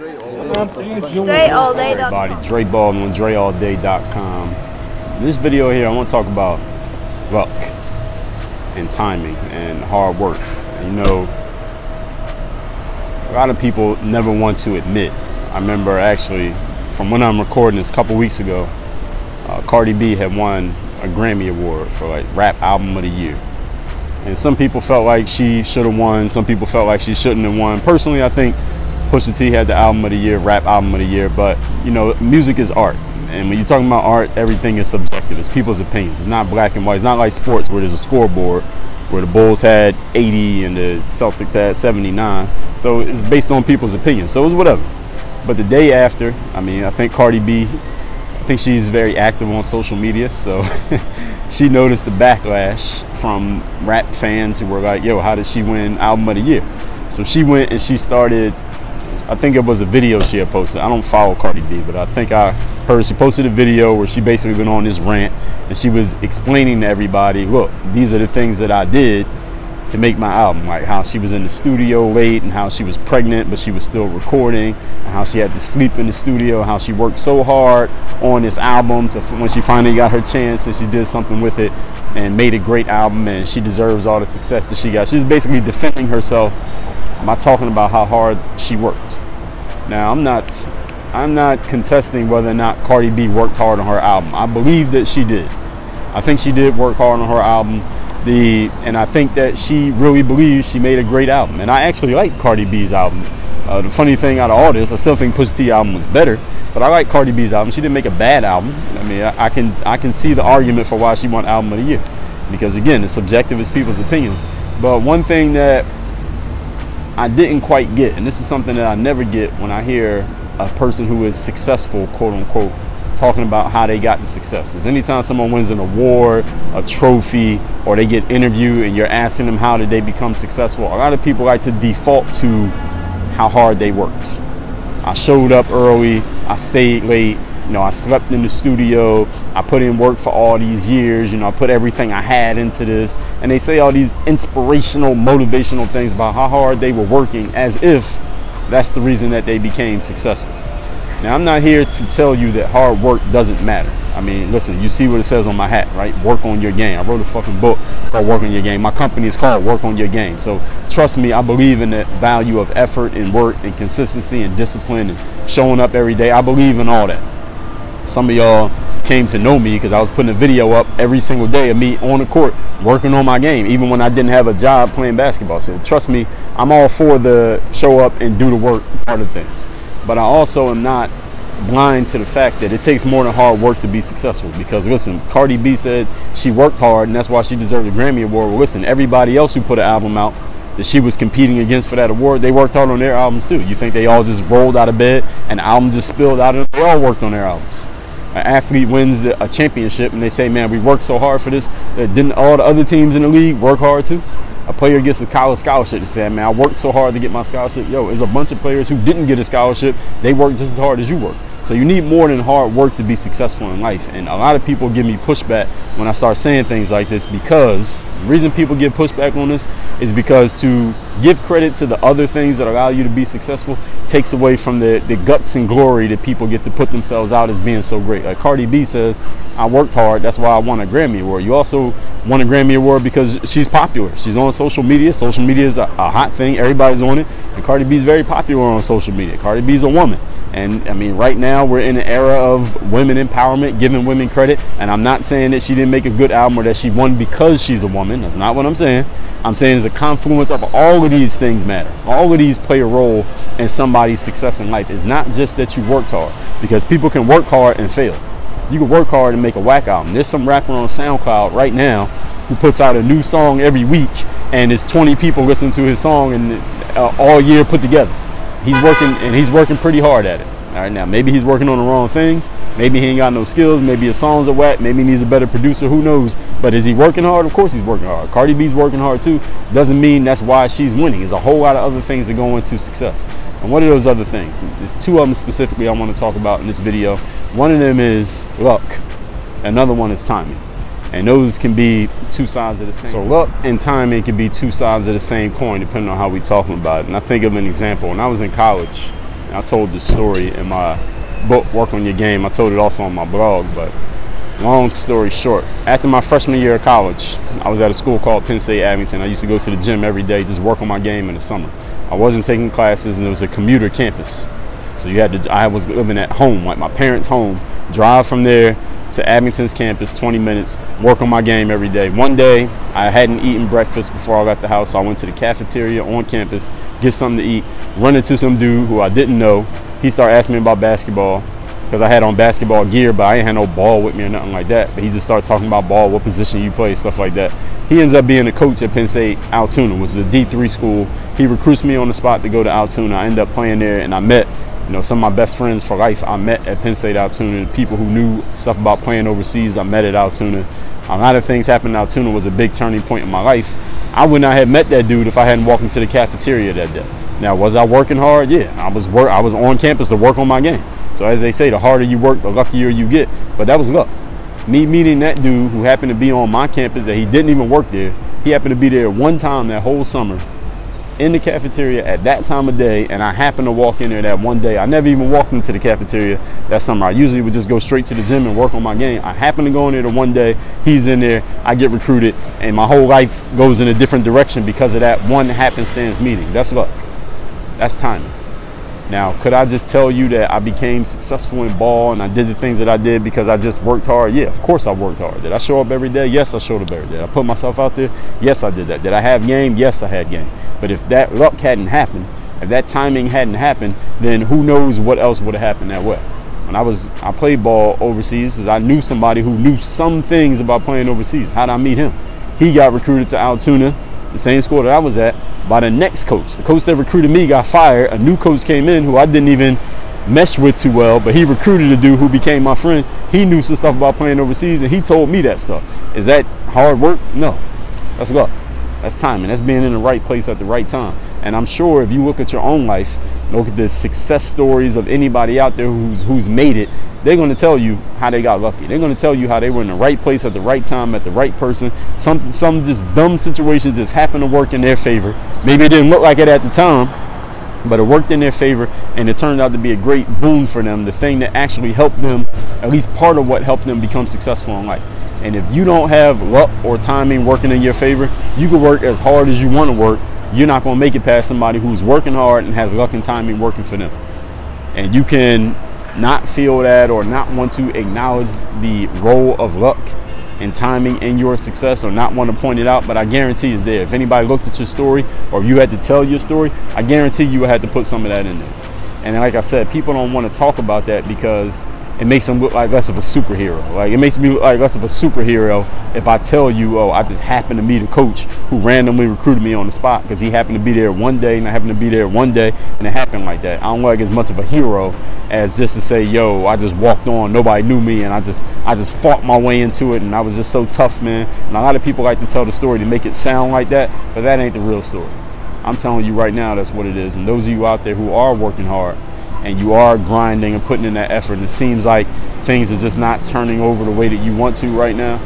Everybody, Dre Baldwin, DreAllDay.com. In this video here, I want to talk about luck and timing and hard work. And, you know, a lot of people never want to admit. I remember actually, from when I'm recording this a couple weeks ago, Cardi B had won a Grammy Award for like Rap Album of the Year. And some people felt like she should have won. Some people felt like she shouldn't have won. Personally, I think Pusha T had the Album of the Year, Rap Album of the Year. But, you know, music is art. And when you're talking about art, everything is subjective. It's people's opinions. It's not black and white. It's not like sports where there's a scoreboard where the Bulls had 80 and the Celtics had 79. So it's based on people's opinions. So it's whatever. But the day after, I mean, I think Cardi B, I think she's very active on social media. So she noticed the backlash from rap fans who were like, yo, how did she win Album of the Year? So she went and she started, I think it was a video she had posted. I don't follow Cardi B, but I think I heard she posted a video where she basically went on this rant and she was explaining to everybody, look, these are the things that I did to make my album, like how she was in the studio late and how she was pregnant but she was still recording, and how she had to sleep in the studio, how she worked so hard on this album to when she finally got her chance and she did something with it and made a great album, and she deserves all the success that she got. She was basically defending herself by talking about how hard she worked. Now I'm not contesting whether or not Cardi B worked hard on her album. I believe that she did. I think she did work hard on her album. And I think that she really believes she made a great album. And I actually like Cardi B's album. The funny thing out of all this, I still think Pusha T's album was better, but I like Cardi B's album. She didn't make a bad album. I mean, I can see the argument for why she won Album of the Year, because again, it's subjective, it's people's opinions. But one thing that I didn't quite get, and this is something that I never get when I hear a person who is successful, quote unquote, talking about how they got the success, is anytime someone wins an award, a trophy, or they get interviewed and you're asking them how did they become successful, a lot of people like to default to how hard they worked. I showed up early, I stayed late, you know, I slept in the studio, I put in work for all these years, you know, I put everything I had into this, and they say all these inspirational, motivational things about how hard they were working as if that's the reason that they became successful. Now, I'm not here to tell you that hard work doesn't matter. I mean, listen, you see what it says on my hat, right? Work on your game. I wrote a fucking book called Work on Your Game. My company is called Work on Your Game. So trust me, I believe in the value of effort and work and consistency and discipline and showing up every day. I believe in all that. Some of y'all came to know me because I was putting a video up every single day of me on the court working on my game, even when I didn't have a job playing basketball. So trust me, I'm all for the show up and do the work part of things. But I also am not blind to the fact that it takes more than hard work to be successful. Because listen, Cardi B said she worked hard and that's why she deserved a Grammy Award. Well, listen, everybody else who put an album out that she was competing against for that award, they worked hard on their albums too. You think they all just rolled out of bed and the album just spilled out? They all worked on their albums. An athlete wins a championship and they say, man, we worked so hard for this. Didn't all the other teams in the league work hard too? A player gets a college scholarship and said, man, I worked so hard to get my scholarship. Yo, there's a bunch of players who didn't get a scholarship. They worked just as hard as you worked. So you need more than hard work to be successful in life. And a lot of people give me pushback when I start saying things like this, because the reason people give pushback on this is because to give credit to the other things that allow you to be successful takes away from the guts and glory that people get to put themselves out as being so great. Like Cardi B says, I worked hard, that's why I won a Grammy Award. You also won a Grammy Award because she's popular. She's on social media. Social media is a hot thing. Everybody's on it. And Cardi B is very popular on social media. Cardi B is a woman. And I mean, right now we're in an era of women empowerment, giving women credit. And I'm not saying that she didn't make a good album or that she won because she's a woman. That's not what I'm saying. I'm saying it's a confluence of all of these things matter. All of these play a role in somebody's success in life. It's not just that you worked hard, because people can work hard and fail. You can work hard and make a whack album. There's some rapper on SoundCloud right now who puts out a new song every week and it's 20 people listening to his song and all year put together. He's working pretty hard at it. All right, now maybe he's working on the wrong things. Maybe he ain't got no skills. Maybe his songs are whack. Maybe he needs a better producer. Who knows? But is he working hard? Of course he's working hard. Cardi B's working hard too. Doesn't mean that's why she's winning. There's a whole lot of other things that go into success. And what are those other things? There's two of them specifically I want to talk about in this video. One of them is luck. Another one is timing. And those can be two sides of the same. So luck and timing can be two sides of the same coin, depending on how we're talking about it. And I think of an example. When I was in college, And I told this story in my book, Work on Your Game. I told it also on my blog, but long story short, after my freshman year of college, I was at a school called Penn State Abington. I used to go to the gym every day, just work on my game in the summer. I wasn't taking classes, and it was a commuter campus. So I was living at home, like my parents' home, drive from there to Abington's campus, 20 minutes, work on my game every day. One day, I hadn't eaten breakfast before I left the house, so I went to the cafeteria on campus, get something to eat, run into some dude who I didn't know. He started asking me about basketball, because I had on basketball gear, but I ain't had no ball with me or nothing like that. But he just started talking about ball, what position you play, stuff like that. He ends up being a coach at Penn State Altoona, which is a D3 school. He recruits me on the spot to go to Altoona. I end up playing there, and I met, some of my best friends for life. I met at Penn State Altoona. People who knew stuff about playing overseas, I met at Altoona. A lot of things happened at Altoona. Was a big turning point in my life. I would not have met that dude if I hadn't walked into the cafeteria that day. Now, was I working hard? Yeah, I was on campus to work on my game. So as they say, the harder you work, the luckier you get. But that was luck. Me meeting that dude who happened to be on my campus, that he didn't even work there. He happened to be there one time that whole summer in the cafeteria at that time of day, and I happened to walk in there that one day. I never even walked into the cafeteria that summer. I usually would just go straight to the gym and work on my game. I happened to go in there the one day. He's in there. I get recruited, and my whole life goes in a different direction because of that one happenstance meeting. That's luck. That's timing. Now, could I just tell you that I became successful in ball and I did the things that I did because I just worked hard? Yeah, of course I worked hard. Did I show up every day? Yes, I showed up every day. Did I put myself out there? Yes, I did that. Did I have game? Yes, I had game. But if that luck hadn't happened, if that timing hadn't happened, then who knows what else would have happened that way. When I played ball overseas, because I knew somebody who knew some things about playing overseas. How did I meet him? He got recruited to Altoona, the same school that I was at, by the next coach. The coach that recruited me got fired. A new coach came in who I didn't even mesh with too well, but he recruited a dude who became my friend. He knew some stuff about playing overseas, and he told me that stuff. Is that hard work? No. That's luck. That's timing. That's being in the right place at the right time. And I'm sure if you look at your own life, look at the success stories of anybody out there who's made it, they're going to tell you how they got lucky. They're going to tell you how they were in the right place at the right time, at the right person. Some just dumb situations just happened to work in their favor. Maybe it didn't look like it at the time, but it worked in their favor, and it turned out to be a great boon for them, the thing that actually helped them, at least part of what helped them become successful in life. And if you don't have luck or timing working in your favor, you can work as hard as you want to work. You're not going to make it past somebody who's working hard and has luck and timing working for them. And you can not feel that or not want to acknowledge the role of luck and timing in your success, or not want to point it out, but I guarantee it's there. If anybody looked at your story, or you had to tell your story, I guarantee you would have to put some of that in there. And like I said, people don't want to talk about that because it makes them look like less of a superhero. Like, it makes me look like less of a superhero if I tell you, oh, I just happened to meet a coach who randomly recruited me on the spot because he happened to be there one day, and I happened to be there one day, and it happened like that. I don't like as much of a hero as just to say, yo, I just walked on, nobody knew me, and I just fought my way into it, and I was just so tough, man. And a lot of people like to tell the story to make it sound like that, but that ain't the real story. I'm telling you right now, that's what it is. And those of you out there who are working hard, and you are grinding and putting in that effort, and it seems like things are just not turning over the way that you want to right now,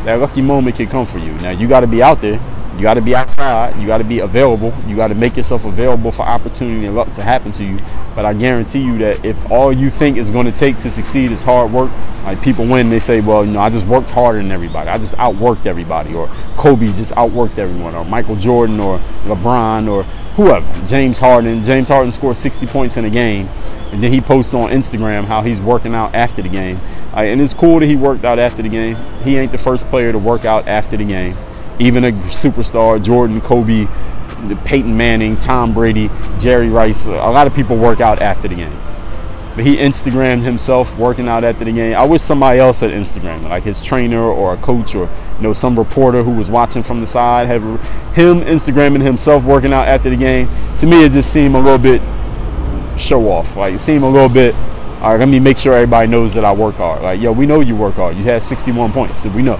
that lucky moment can come for you. Now, you got to be out there. You got to be outside. You got to be available. You got to make yourself available for opportunity and luck to happen to you. But I guarantee you that if all you think is going to take to succeed is hard work, like people win, they say, well, I just worked harder than everybody. I just outworked everybody. Or Kobe just outworked everyone. Or Michael Jordan or LeBron or whoever. James Harden. James Harden scored 60 points in a game. And then he posts on Instagram how he's working out after the game. And it's cool that he worked out after the game. He ain't the first player to work out after the game. Even a superstar, Jordan, Kobe, Peyton Manning, Tom Brady, Jerry Rice, a lot of people work out after the game. But he Instagrammed himself working out after the game. I wish somebody else had Instagrammed, like his trainer or a coach or some reporter who was watching from the side, have him Instagramming himself working out after the game. To me, it just seemed a little bit show off. Like, it seemed a little bit, all right, let me make sure everybody knows that I work hard. Like, yo, we know you work hard. You had 61 points, so we know.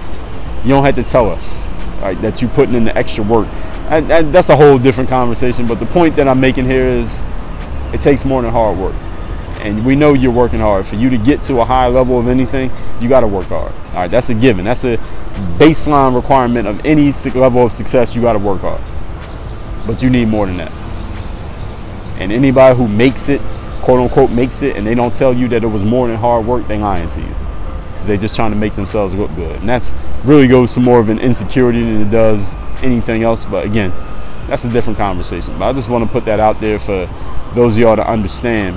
You don't have to tell us, right, that you're putting in the extra work. And that's a whole different conversation. But the point that I'm making here is it takes more than hard work. And we know you're working hard. For you to get to a high level of anything, you got to work hard. All right, that's a given. That's a baseline requirement of any level of success. You got to work hard. But you need more than that. And anybody who makes it quote unquote makes it and they don't tell you that it was more than hard work, they lying to you. They're just trying to make themselves look good. And that's really goes to more of an insecurity than it does anything else. But again, that's a different conversation. But I just want to put that out there for those of y'all to understand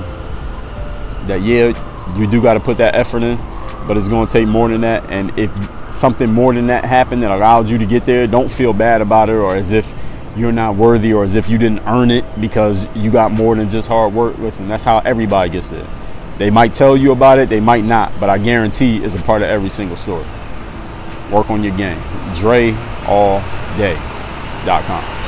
that, yeah, you do got to put that effort in, but it's going to take more than that. And if something more than that happened that allowed you to get there, don't feel bad about it or as if you're not worthy or as if you didn't earn it because you got more than just hard work. Listen, that's how everybody gets there. They might tell you about it, they might not, but I guarantee it's a part of every single story. Work on your game. DreAllDay.com.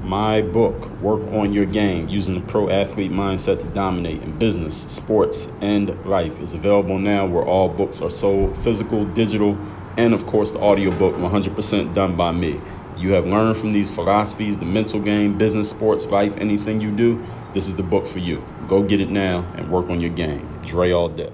My book, Work on Your Game, Using the Pro Athlete Mindset to Dominate in Business, Sports, and Life, is available now where all books are sold, physical, digital, and of course the audiobook, 100% done by me. You have learned from these philosophies, the mental game, business, sports, life, anything you do, this is the book for you. Go get it now and work on your game. Dre all day.